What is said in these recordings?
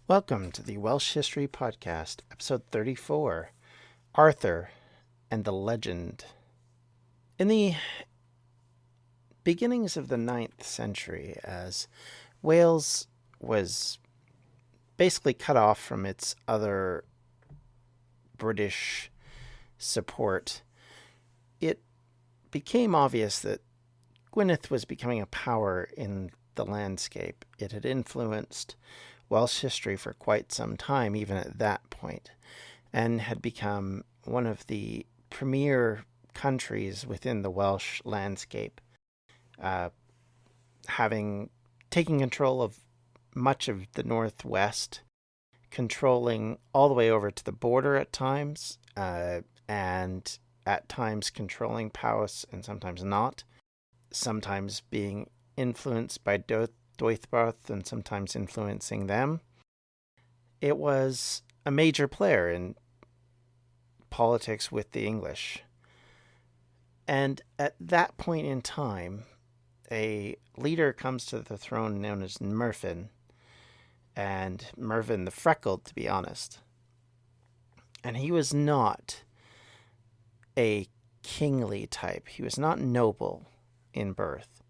Welcome to the Welsh History Podcast, episode 34, Arthur and the Legend. In the beginnings of the 9th century, as Wales was basically cut off from its other British support, it became obvious that Gwynedd was becoming a power in the landscape. It had influenced Welsh history for quite some time, even at that point, and had become one of the premier countries within the Welsh landscape, having taken control of much of the northwest, controlling all the way over to the border at times, and at times controlling Powys and sometimes not, sometimes being influenced by Deuddbarth and sometimes influencing them. It was a major player in politics with the English. And at that point in time, a leader comes to the throne known as Mervyn, and Mervyn the Freckled, to be honest. And he was not a kingly type. He was not noble in birth,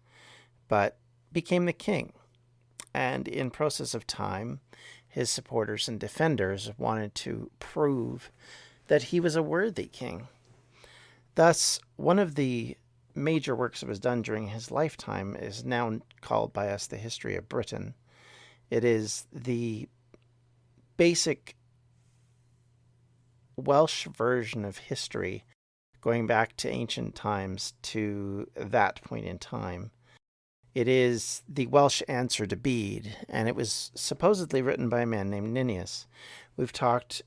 but became the king. And in process of time, his supporters and defenders wanted to prove that he was a worthy king. Thus, one of the major works that was done during his lifetime is now called by us the History of Britain. It is the basic Welsh version of history going back to ancient times to that point in time. It is the Welsh answer to Bede, and it was supposedly written by a man named Nennius. We've talked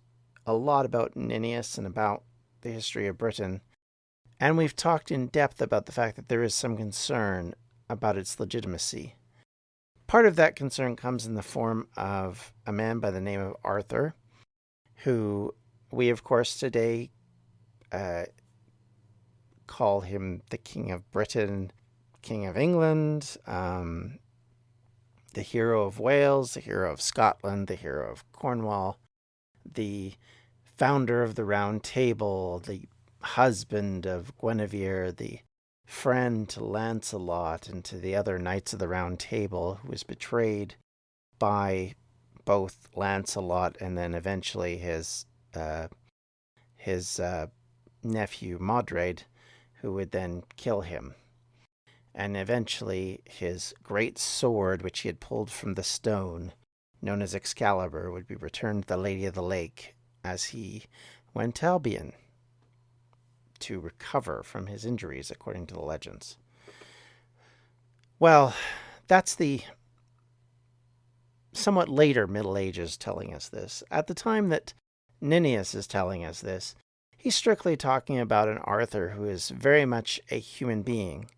a lot about Nennius and about the history of Britain, and we've talked in depth about the fact that there is some concern about its legitimacy. Part of that concern comes in the form of a man by the name of Arthur, who we, of course, today call him the King of Britain, King of England, the hero of Wales, the hero of Scotland, the hero of Cornwall, the founder of the Round Table, the husband of Guinevere, the friend to Lancelot and to the other knights of the Round Table, who was betrayed by both Lancelot and then eventually his nephew Modred, who would then kill him. And eventually his great sword, which he had pulled from the stone, known as Excalibur, would be returned to the Lady of the Lake as he went to Albion to recover from his injuries, according to the legends. Well, that's the somewhat later Middle Ages telling us this. At the time that Nennius is telling us this, he's strictly talking about an Arthur who is very much a human being,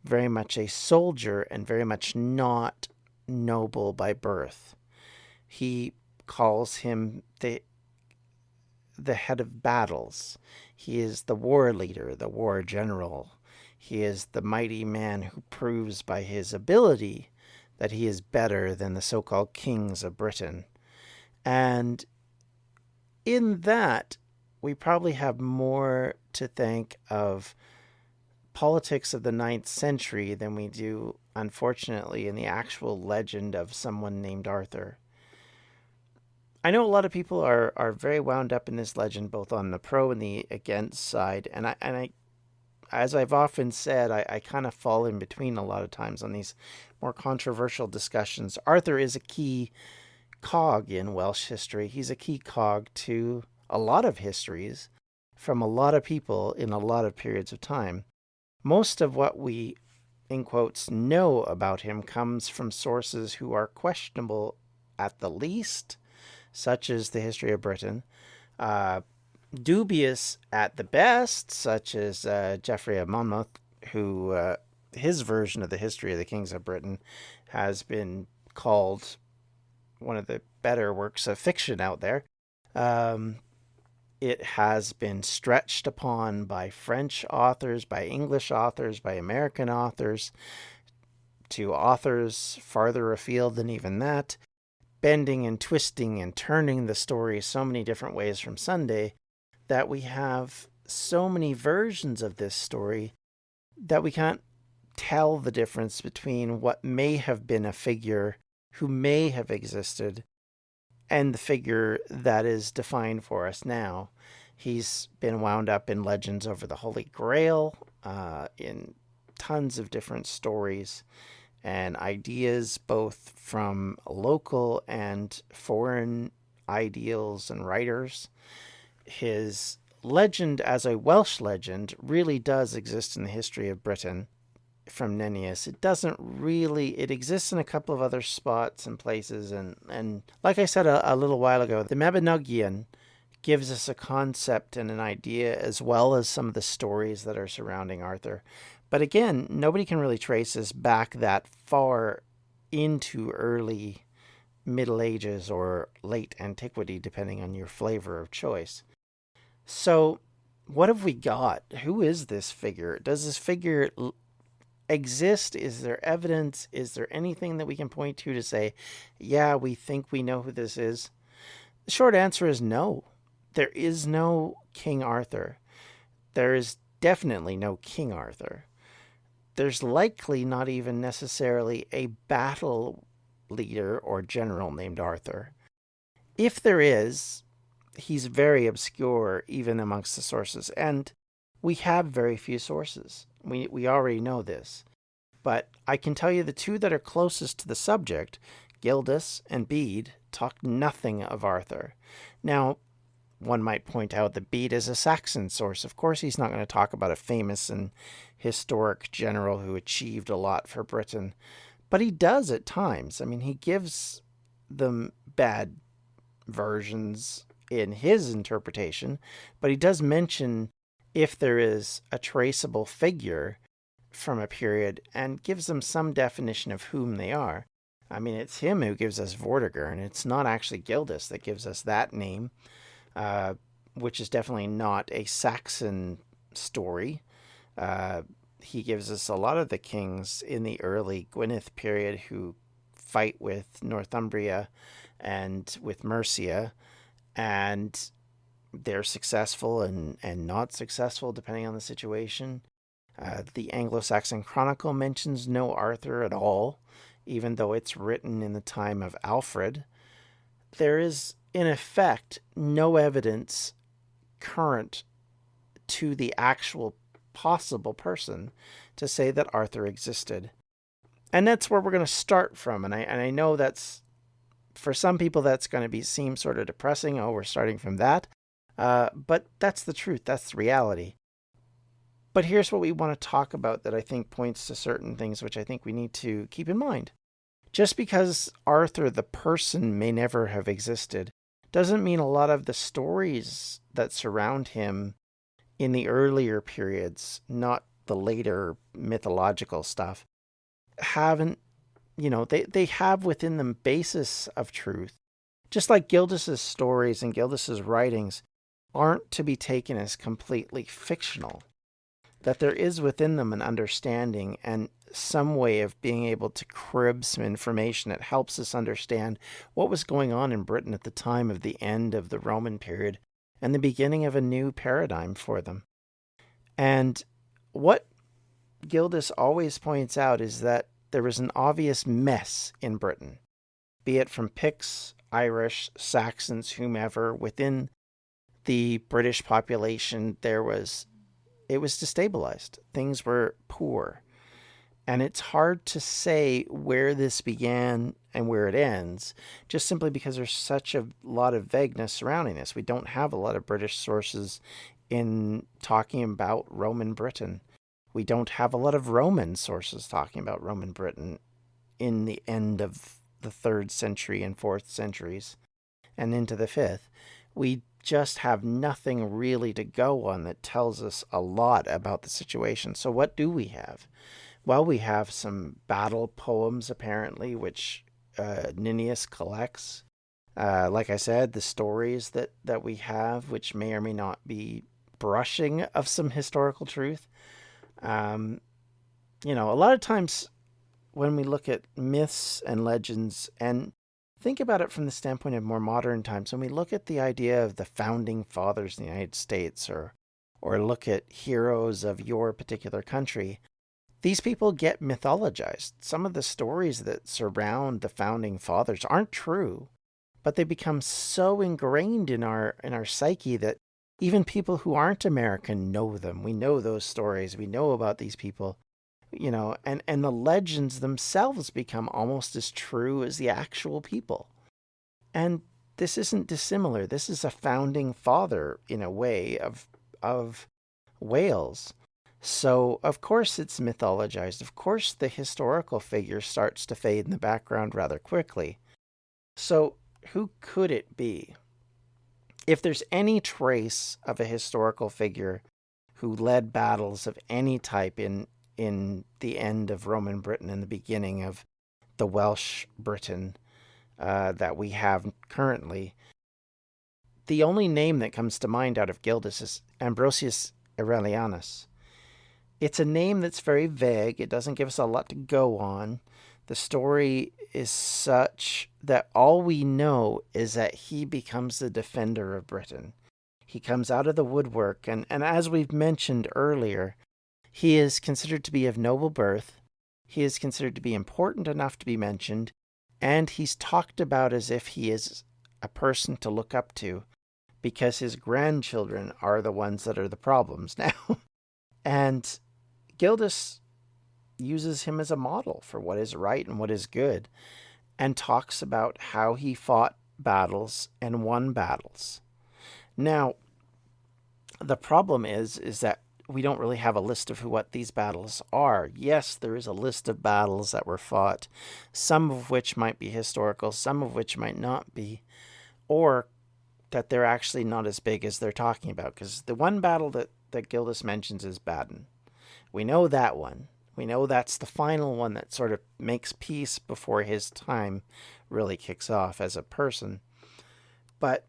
very much a soldier, and very much not noble by birth. He calls him the head of battles. He is the war leader, the war general. He is the mighty man who proves by his ability that he is better than the so-called kings of Britain. And in that, we probably have more to think of politics of the 9th century than we do, unfortunately, in the actual legend of someone named Arthur. I know a lot of people are very wound up in this legend, both on the pro and the against side, and I as I've often said, I kind of fall in between a lot of times on these more controversial discussions. Arthur is a key cog in Welsh history. He's a key cog to a lot of histories from a lot of people in a lot of periods of time. Most of what we, in quotes, know about him comes from sources who are questionable at the least, such as the History of Britain, dubious at the best, such as Geoffrey of Monmouth, who his version of the History of the Kings of Britain has been called one of the better works of fiction out there. It has been stretched upon by French authors, by English authors, by American authors, to authors farther afield than even that. bending and twisting and turning the story so many different ways from Sunday that we have so many versions of this story that we can't tell the difference between what may have been a figure who may have existed and the figure that is defined for us now. He's been wound up in legends over the Holy Grail, in tons of different stories and ideas, both from local and foreign ideals and writers. His legend as a Welsh legend really does exist in the history of Britain from Nennius. It exists in a couple of other spots and places, and like I said a little while ago, the Mabinogion gives us a concept and an idea as well as some of the stories that are surrounding Arthur. But again, nobody can really trace us back that far into early Middle Ages or late antiquity, depending on your flavor of choice. So what have we got? Who is this figure? Does this figure exist? Is there evidence? Is there anything that we can point to say, yeah, we think we know who this is? The short answer is no. There is no King Arthur. There is definitely no King Arthur. There's likely not even necessarily a battle leader or general named Arthur. If there is, he's very obscure even amongst the sources, and we have very few sources. We already know this. But I can tell you the two that are closest to the subject, Gildas and Bede, talk nothing of Arthur. Now, one might point out that Bede is a Saxon source. Of course, he's not going to talk about a famous and historic general who achieved a lot for Britain. But he does at times. I mean, he gives them bad versions in his interpretation, but he does mention if there is a traceable figure from a period and gives them some definition of whom they are. I mean, it's him who gives us Vortigern, and it's not actually Gildas that gives us that name, which is definitely not a Saxon story. He gives us a lot of the kings in the early Gwynedd period who fight with Northumbria and with Mercia, and they're successful and not successful depending on the situation. The Anglo-Saxon Chronicle mentions no Arthur at all, even though it's written in the time of Alfred. There is, in effect, no evidence current to the actual possible person to say that Arthur existed. And that's where we're going to start from. And I know that's, for some people, that's going to seem sort of depressing. Oh, we're starting from that. But that's the truth. That's the reality. But here's what we want to talk about that I think points to certain things which I think we need to keep in mind. Just because Arthur the person may never have existed doesn't mean a lot of the stories that surround him in the earlier periods, not the later mythological stuff, haven't, they have within them basis of truth. Just like Gildas's stories and Gildas's writings aren't to be taken as completely fictional. That there is within them an understanding and some way of being able to crib some information that helps us understand what was going on in Britain at the time of the end of the Roman period and the beginning of a new paradigm for them. And what Gildas always points out is that there was an obvious mess in Britain, be it from Picts, Irish, Saxons, whomever. Within the British population, it was destabilized. Things were poor. And it's hard to say where this began and where it ends, just simply because there's such a lot of vagueness surrounding this. We don't have a lot of British sources in talking about Roman Britain. We don't have a lot of Roman sources talking about Roman Britain in the end of the 3rd century and 4th centuries and into the 5th. We just have nothing really to go on that tells us a lot about the situation. So what do we have? Well, we have some battle poems, apparently, which Nennius collects. Like I said, the stories that we have, which may or may not be brushing of some historical truth. A lot of times when we look at myths and legends, and think about it from the standpoint of more modern times. When we look at the idea of the founding fathers in the United States, or look at heroes of your particular country, these people get mythologized. Some of the stories that surround the founding fathers aren't true, but they become so ingrained in our psyche that even people who aren't American know them. We know those stories. We know about these people, and the legends themselves become almost as true as the actual people. And this isn't dissimilar. This is a founding father, in a way, of Wales. So, of course, it's mythologized. Of course, the historical figure starts to fade in the background rather quickly. So, who could it be? If there's any trace of a historical figure who led battles of any type in the end of Roman Britain and the beginning of the Welsh Britain that we have currently, the only name that comes to mind out of Gildas is Ambrosius Aurelianus. It's a name that's very vague. It doesn't give us a lot to go on. The story is such that all we know is that he becomes the defender of Britain. He comes out of the woodwork, and as we've mentioned earlier, he is considered to be of noble birth. He is considered to be important enough to be mentioned, and he's talked about as if he is a person to look up to, because his grandchildren are the ones that are the problems now. And Gildas uses him as a model for what is right and what is good, and talks about how he fought battles and won battles. Now, the problem is that we don't really have a list of what these battles are. Yes, there is a list of battles that were fought, some of which might be historical, some of which might not be, or that they're actually not as big as they're talking about. Because the one battle that Gildas mentions is Baden. We know that one. We know that's the final one that sort of makes peace before his time really kicks off as a person. But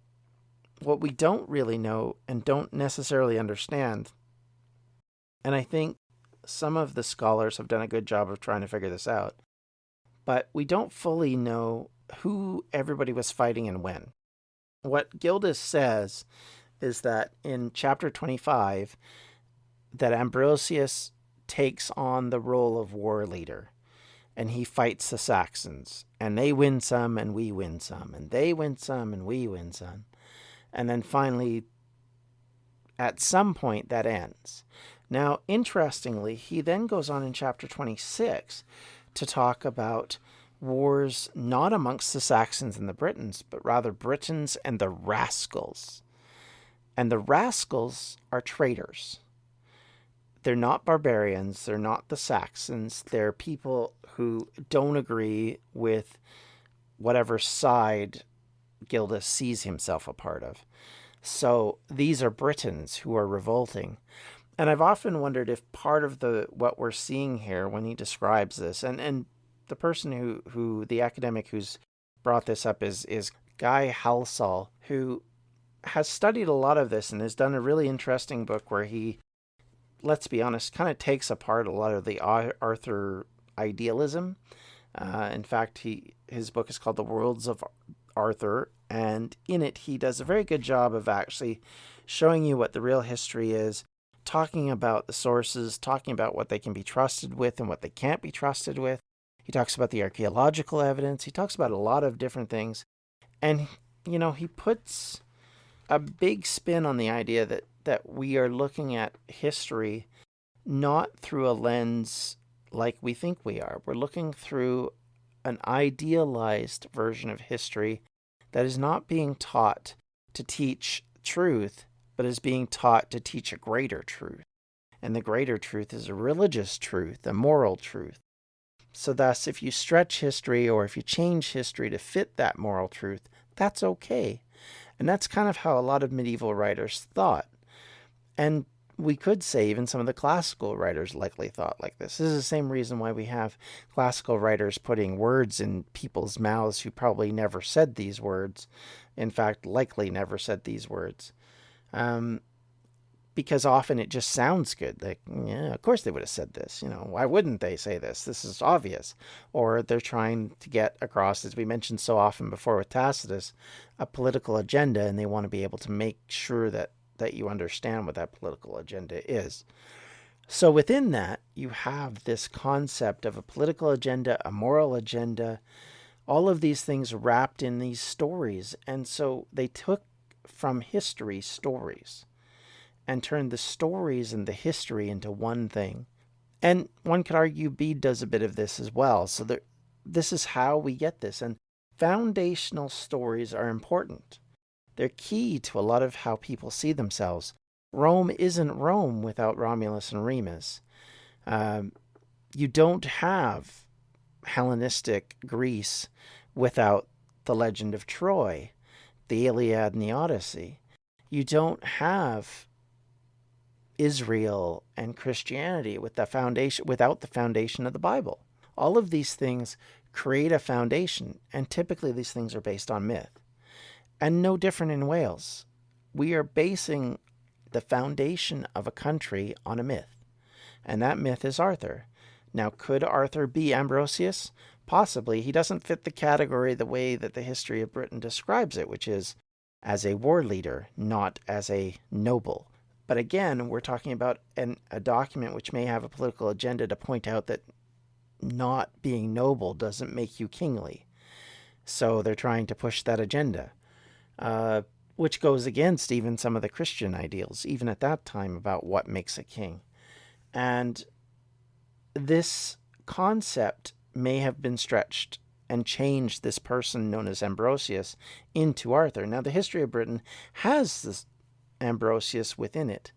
what we don't really know and don't necessarily understand, and I think some of the scholars have done a good job of trying to figure this out, but we don't fully know who everybody was fighting and when. What Gildas says is that in chapter 25, that Ambrosius takes on the role of war leader, and he fights the Saxons, and they win some and we win some, and they win some and we win some. And then finally, at some point, that ends. Now, interestingly, he then goes on in chapter 26 to talk about wars not amongst the Saxons and the Britons, but rather Britons and the rascals. And the rascals are traitors. They're not barbarians. They're not the Saxons. They're people who don't agree with whatever side Gildas sees himself a part of. So these are Britons who are revolting. And I've often wondered if part of what we're seeing here when he describes this, and the person who the academic who's brought this up is Guy Halsall, who has studied a lot of this and has done a really interesting book where he, let's be honest, kind of takes apart a lot of the Arthur idealism. In fact, his book is called The Worlds of Arthur, and in it he does a very good job of actually showing you what the real history is, talking about the sources, talking about what they can be trusted with and what they can't be trusted with. He talks about the archaeological evidence. He talks about a lot of different things. And, he puts a big spin on the idea that we are looking at history not through a lens like we think we are. We're looking through an idealized version of history that is not being taught to teach truth, but is being taught to teach a greater truth. And the greater truth is a religious truth, a moral truth. So thus, if you stretch history or if you change history to fit that moral truth, that's okay. And that's kind of how a lot of medieval writers thought. And we could say even some of the classical writers likely thought like this. This is the same reason why we have classical writers putting words in people's mouths who probably never said these words. In fact, likely never said these words. because often it just sounds good. Like, yeah, of course they would have said this. Why wouldn't they say this? This is obvious. Or they're trying to get across, as we mentioned so often before with Tacitus, a political agenda, and they want to be able to make sure that you understand what that political agenda is. So within that, you have this concept of a political agenda, a moral agenda, all of these things wrapped in these stories. And so they took from history stories and turned the stories and the history into one thing. And one could argue Bede does a bit of this as well. So this is how we get this. And foundational stories are important. They're key to a lot of how people see themselves. Rome isn't Rome without Romulus and Remus. You don't have Hellenistic Greece without the legend of Troy, the Iliad and the Odyssey. You don't have Israel and Christianity without the foundation of the Bible. All of these things create a foundation, and typically these things are based on myth. And no different in Wales. We are basing the foundation of a country on a myth, and that myth is Arthur. Now, could Arthur be Ambrosius? Possibly. He doesn't fit the category the way that the history of Britain describes it, which is as a war leader, not as a noble. But again, we're talking about a document which may have a political agenda to point out that not being noble doesn't make you kingly. So they're trying to push that agenda, which goes against even some of the Christian ideals, even at that time, about what makes a king. And this concept may have been stretched and changed this person known as Ambrosius into Arthur. Now, the history of Britain has this Ambrosius within it,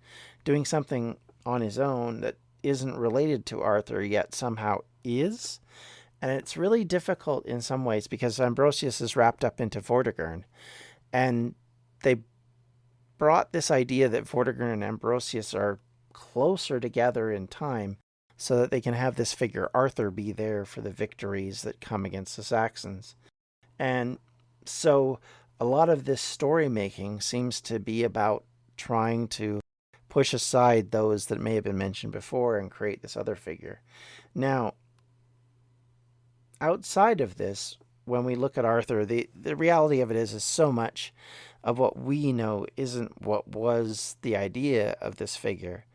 doing something on his own that isn't related to Arthur, yet somehow is. And it's really difficult in some ways because Ambrosius is wrapped up into Vortigern. And they brought this idea that Vortigern and Ambrosius are closer together in time so that they can have this figure Arthur be there for the victories that come against the Saxons. And so a lot of this story making seems to be about trying to push aside those that may have been mentioned before and create this other figure. Now, outside of this, when we look at Arthur, the reality of it is so much of what we know isn't what was the idea of this figure.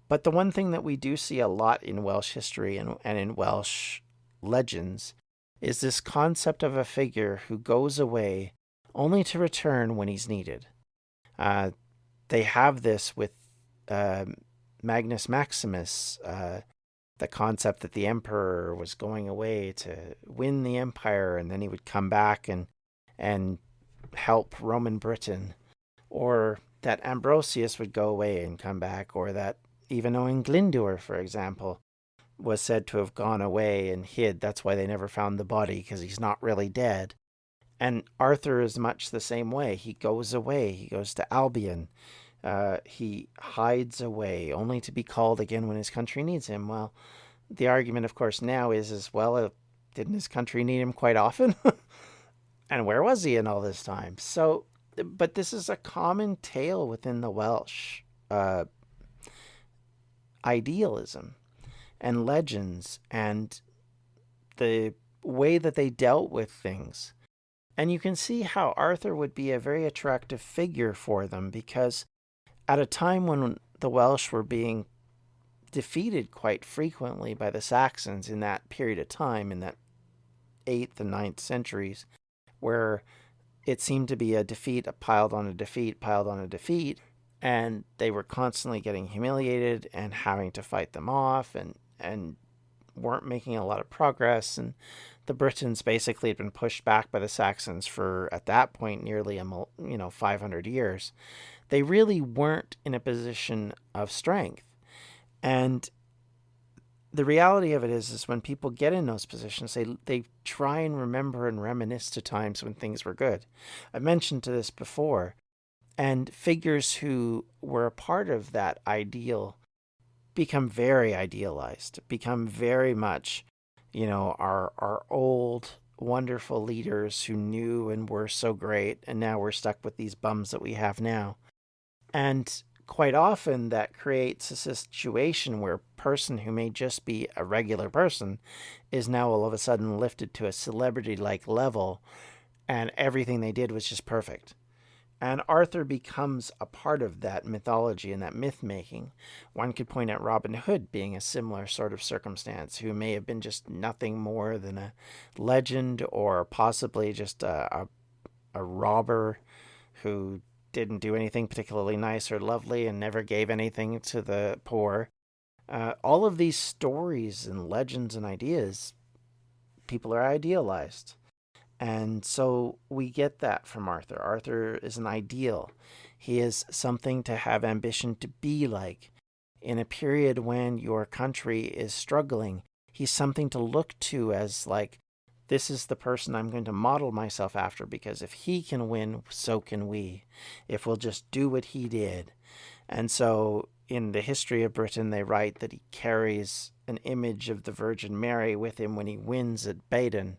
But the one thing that we do see a lot in Welsh history and in Welsh legends is this concept of a figure who goes away only to return when he's needed. They have this with Magnus Maximus, the concept that the emperor was going away to win the empire, and then he would come back and help Roman Britain, or that Ambrosius would go away and come back, or that even Owen Glyndwr, for example, was said to have gone away and hid. That's why they never found the body, because he's not really dead. And Arthur is much the same way. He goes away. He goes to Albion. He hides away, only to be called again when his country needs him. Well, the argument, of course, now is, didn't his country need him quite often? And where was he in all this time? So, but this is a common tale within the Welsh idealism and legends and the way that they dealt with things. And you can see how Arthur would be a very attractive figure for them, because at a time when the Welsh were being defeated quite frequently by the Saxons in that period of time, in that 8th and 9th centuries, where it seemed to be a defeat piled on a defeat piled on a defeat, and they were constantly getting humiliated and having to fight them off and weren't making a lot of progress. And the Britons basically had been pushed back by the Saxons for, at that point, nearly 500 years. They really weren't in a position of strength. And the reality of it is when people get in those positions, they try and remember and reminisce to times when things were good. I mentioned to this before, and figures who were a part of that ideal become very idealized, become very much, our old, wonderful leaders who knew and were so great, and now we're stuck with these bums that we have now. And quite often that creates a situation where a person who may just be a regular person is now all of a sudden lifted to a celebrity-like level, and everything they did was just perfect. And Arthur becomes a part of that mythology and that myth making. One could point at Robin Hood being a similar sort of circumstance, who may have been just nothing more than a legend, or possibly just a robber who didn't do anything particularly nice or lovely and never gave anything to the poor. All of these stories and legends and ideas, people are idealized. And so we get that from Arthur. Arthur is an ideal. He is something to have ambition to be like. In a period when your country is struggling, he's something to look to as like, this is the person I'm going to model myself after, because if he can win, so can we, if we'll just do what he did. And so in the history of Britain, they write that he carries an image of the Virgin Mary with him when he wins at Baden.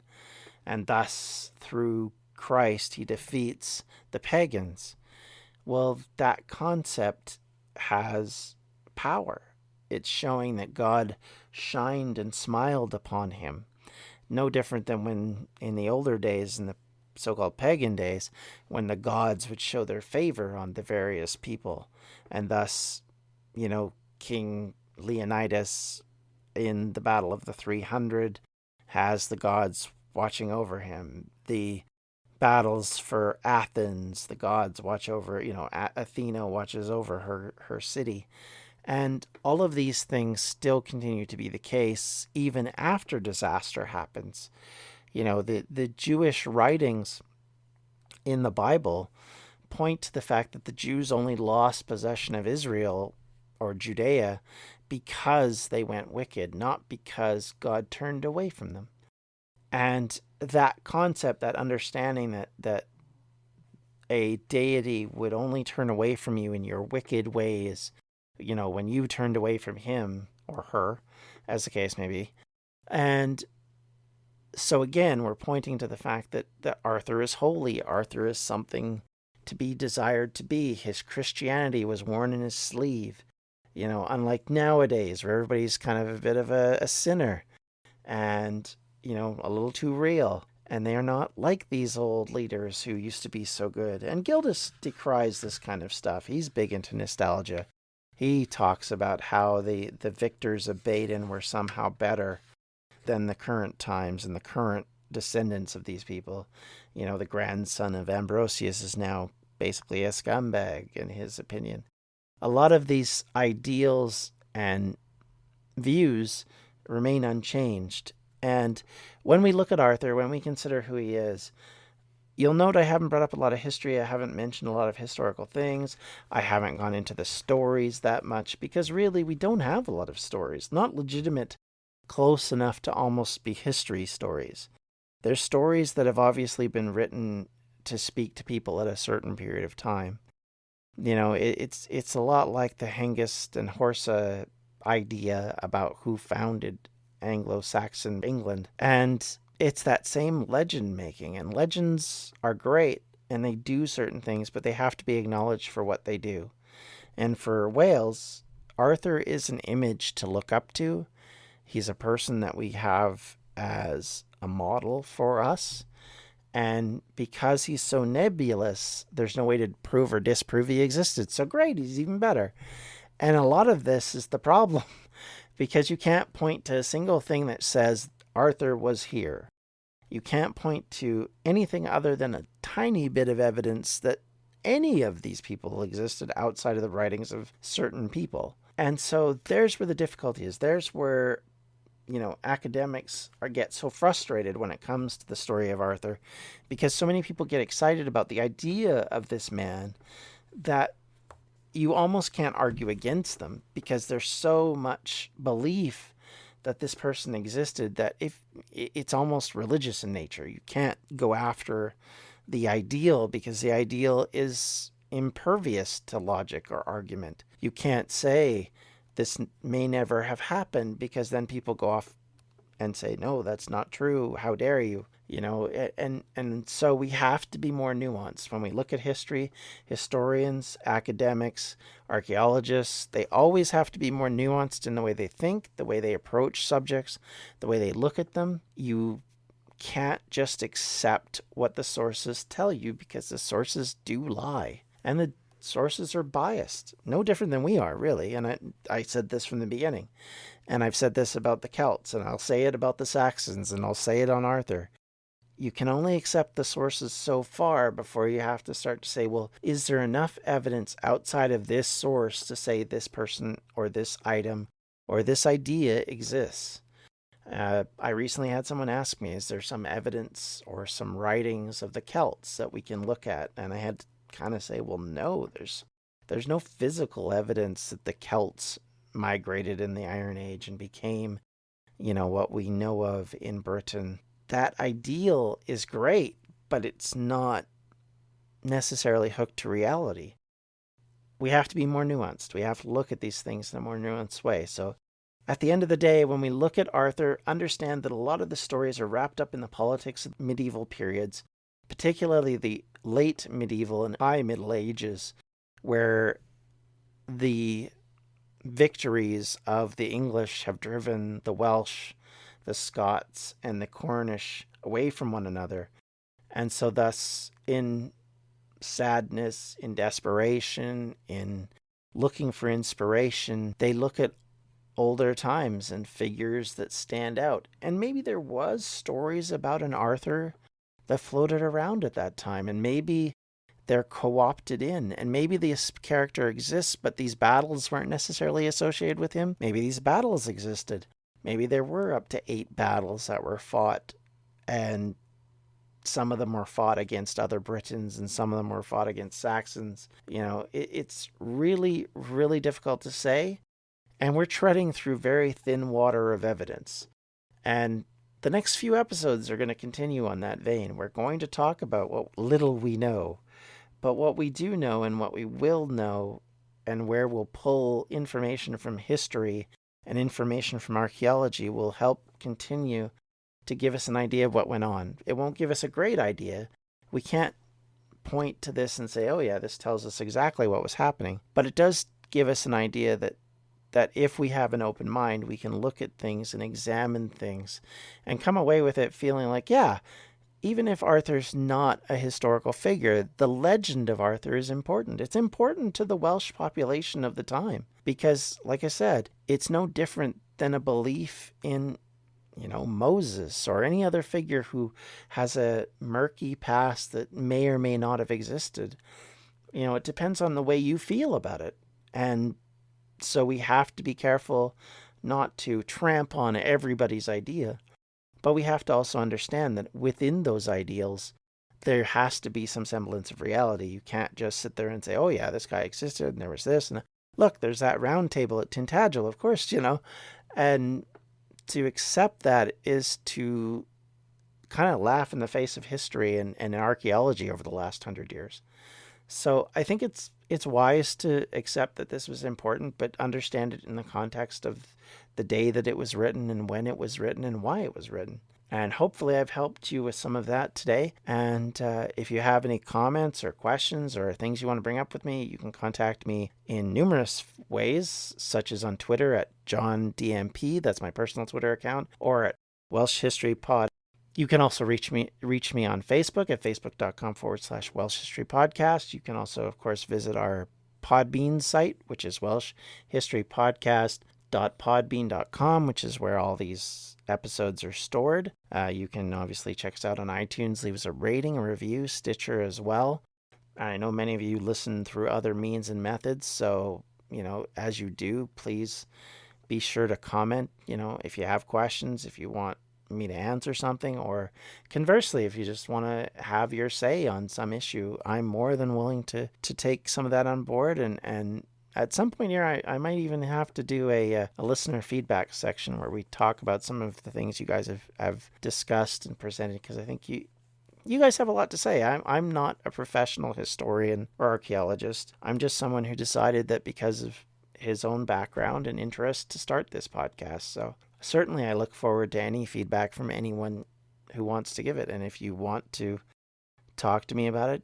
And thus, through Christ, he defeats the pagans. Well, that concept has power. It's showing that God shined and smiled upon him. No different than when, in the older days, in the so-called pagan days, when the gods would show their favor on the various people. And thus, King Leonidas in the Battle of the 300 has the gods watching over him. The battles for Athens, the gods watch over, Athena watches over her city. And all of these things still continue to be the case even after disaster happens. The Jewish writings in the Bible point to the fact that the Jews only lost possession of Israel or Judea because they went wicked, not because God turned away from them. And that concept, that understanding that a deity would only turn away from you in your wicked ways, when you turned away from him or her, as the case may be. And so again, we're pointing to the fact that Arthur is holy. Arthur is something to be desired to be. His Christianity was worn in his sleeve. Unlike nowadays, where everybody's kind of a bit of a sinner and a little too real. And they are not like these old leaders who used to be so good. And Gildas decries this kind of stuff. He's big into nostalgia. He talks about how the victors of Baden were somehow better than the current times and the current descendants of these people. The grandson of Ambrosius is now basically a scumbag, in his opinion. A lot of these ideals and views remain unchanged. And when we look at Arthur, when we consider who he is, you'll note I haven't brought up a lot of history. I haven't mentioned a lot of historical things. I haven't gone into the stories that much because really we don't have a lot of stories. Not legitimate, close enough to almost be history stories. There's stories that have obviously been written to speak to people at a certain period of time. It's a lot like the Hengist and Horsa idea about who founded Anglo-Saxon England. And it's that same legend making. And legends are great and they do certain things, but they have to be acknowledged for what they do. And for Wales, Arthur is an image to look up to. He's a person that we have as a model for us. And because he's so nebulous, there's no way to prove or disprove he existed. So great, he's even better. And a lot of this is the problem. Because you can't point to a single thing that says Arthur was here. You can't point to anything other than a tiny bit of evidence that any of these people existed outside of the writings of certain people. And so there's where the difficulty is. There's where, academics get so frustrated when it comes to the story of Arthur, because so many people get excited about the idea of this man that you almost can't argue against them, because there's so much belief that this person existed that if it's almost religious in nature. You can't go after the ideal because the ideal is impervious to logic or argument. You can't say this may never have happened because then people go off and say, no, that's not true. How dare you? And so we have to be more nuanced. When we look at history, historians, academics, archaeologists, they always have to be more nuanced in the way they think, the way they approach subjects, the way they look at them. You can't just accept what the sources tell you, because the sources do lie. And the sources are biased, no different than we are, really. And I said this from the beginning. And I've said this about the Celts, and I'll say it about the Saxons, and I'll say it on Arthur. You can only accept the sources so far before you have to start to say, well, is there enough evidence outside of this source to say this person or this item or this idea exists? I recently had someone ask me, is there some evidence or some writings of the Celts that we can look at? And I had to kind of say, well, no, there's no physical evidence that the Celts migrated in the Iron Age and became, what we know of in Britain. That ideal is great, but it's not necessarily hooked to reality. We have to be more nuanced. We have to look at these things in a more nuanced way. So at the end of the day, when we look at Arthur, understand that a lot of the stories are wrapped up in the politics of medieval periods, particularly the late medieval and high Middle Ages, where the victories of the English have driven the Welsh, the Scots, and the Cornish away from one another. And so thus, in sadness, in desperation, in looking for inspiration, they look at older times and figures that stand out. And maybe there was stories about an Arthur that floated around at that time, and maybe they're co-opted in, and maybe this character exists, but these battles weren't necessarily associated with him. Maybe these battles existed. Maybe there were up to 8 battles that were fought, and some of them were fought against other Britons, and some of them were fought against Saxons. It's really, really difficult to say, and we're treading through very thin water of evidence. And the next few episodes are going to continue on that vein. We're going to talk about what little we know, but what we do know and what we will know, and where we'll pull information from history and information from archaeology, will help continue to give us an idea of what went on. It won't give us a great idea. We can't point to this and say, oh yeah, this tells us exactly what was happening. But it does give us an idea that if we have an open mind, we can look at things and examine things and come away with it feeling like, yeah, even if Arthur's not a historical figure, the legend of Arthur is important. It's important to the Welsh population of the time because, like I said, it's no different than a belief in, Moses or any other figure who has a murky past that may or may not have existed. It depends on the way you feel about it. And so we have to be careful not to tramp on everybody's idea. But we have to also understand that within those ideals, there has to be some semblance of reality. You can't just sit there and say, oh yeah, this guy existed and there was this. And look, there's that round table at Tintagel, of course, And to accept that is to kind of laugh in the face of history and archaeology over the last 100 years. So I think it's wise to accept that this was important, but understand it in the context of the day that it was written and when it was written and why it was written. And hopefully I've helped you with some of that today. And if you have any comments or questions or things you want to bring up with me, you can contact me in numerous ways, such as on Twitter at JohnDMP, that's my personal Twitter account, or at Welsh History Pod. You can also reach me on Facebook at facebook.com/Welsh History Podcast. You can also, of course, visit our Podbean site, which is welshhistorypodcast.podbean.com, which is where all these episodes are stored. You can obviously check us out on iTunes, leave us a rating, a review, Stitcher as well. I know many of you listen through other means and methods, so, as you do, please be sure to comment, if you have questions, if you want me to answer something, or conversely, if you just want to have your say on some issue, I'm more than willing to take some of that on board. And at some point here, I might even have to do a listener feedback section where we talk about some of the things you guys have discussed and presented, because I think you guys have a lot to say. I'm not a professional historian or archaeologist. I'm just someone who decided that because of his own background and interest to start this podcast. So certainly I look forward to any feedback from anyone who wants to give it. And if you want to talk to me about it,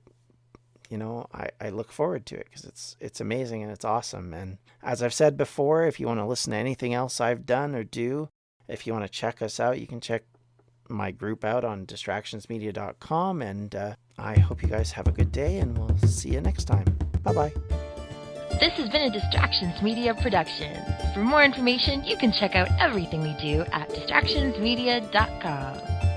I look forward to it, because it's amazing and it's awesome. And as I've said before, if you want to listen to anything else I've done or do, if you want to check us out, you can check my group out on distractionsmedia.com. And I hope you guys have a good day, and we'll see you next time. Bye-bye. This has been a Distractions Media production. For more information, you can check out everything we do at distractionsmedia.com.